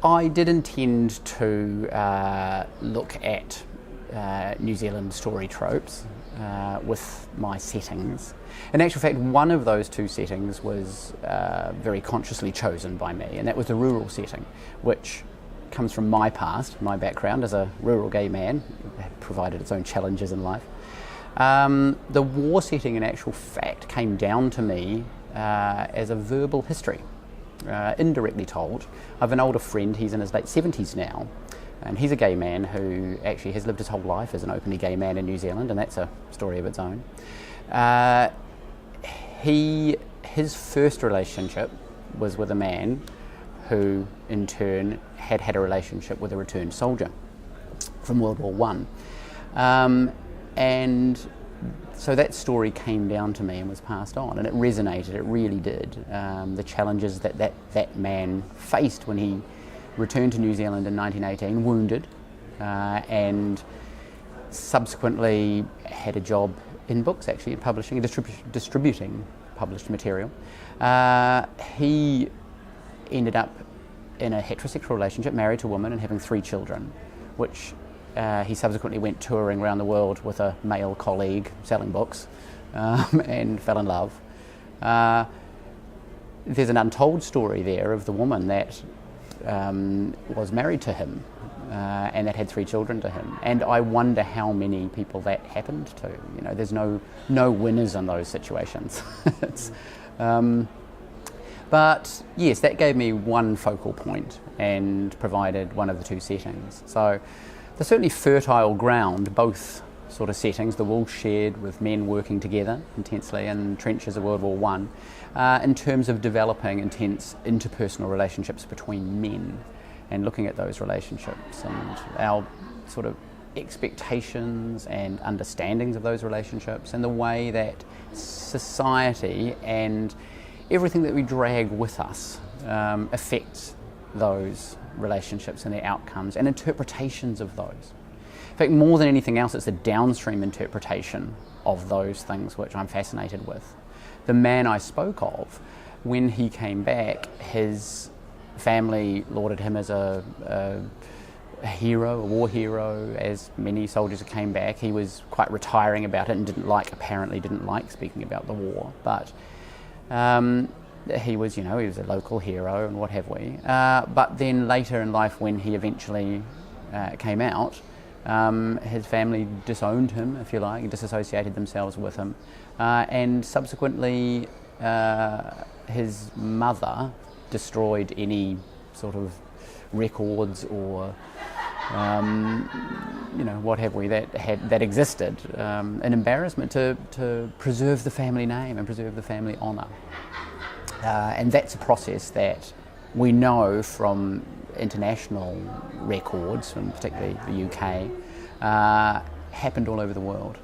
I did intend to look at New Zealand story tropes with my settings. In actual fact, one of those two settings was very consciously chosen by me, and that was the rural setting, which comes from my past, my background as a rural gay man. It provided its own challenges in life. The war setting, in actual fact, came down to me as a verbal history, indirectly told. I have an older friend, he's in his late 70s now, and he's a gay man who actually has lived his whole life as an openly gay man in New Zealand, and that's a story of its own. His first relationship was with a man who, in turn, had a relationship with a returned soldier from World War One. And so that story came down to me and was passed on, and it resonated, it really did. The challenges that man faced when he returned to New Zealand in 1918, wounded, and subsequently had a job in books, actually, in publishing, distributing published material. He ended up in a heterosexual relationship, married to a woman and having 3 children, which he subsequently went touring around the world with a male colleague selling books, and fell in love. There's an untold story there of the woman that was married to him and that had 3 children to him, and I wonder how many people that happened to. You know, there's no winners in those situations. But yes, that gave me one focal point and provided one of the two settings. So there's certainly fertile ground, both sort of settings, the woolshed with men working together intensely in trenches of World War One, in terms of developing intense interpersonal relationships between men and looking at those relationships and our sort of expectations and understandings of those relationships and the way that society and everything that we drag with us affects those relationships and their outcomes and interpretations of those. In fact, more than anything else, it's the downstream interpretation of those things which I'm fascinated with. The man I spoke of, when he came back, his family lauded him as a hero, a war hero, as many soldiers who came back. He was quite retiring about it and apparently didn't like speaking about the war, but he was a local hero and what have we. But then later in life, when he eventually came out, his family disowned him, if you like, disassociated themselves with him, and subsequently his mother destroyed any sort of records or what have we that existed, an embarrassment to preserve the family name and preserve the family honour. And that's a process that we know from international records, from particularly the UK, happened all over the world.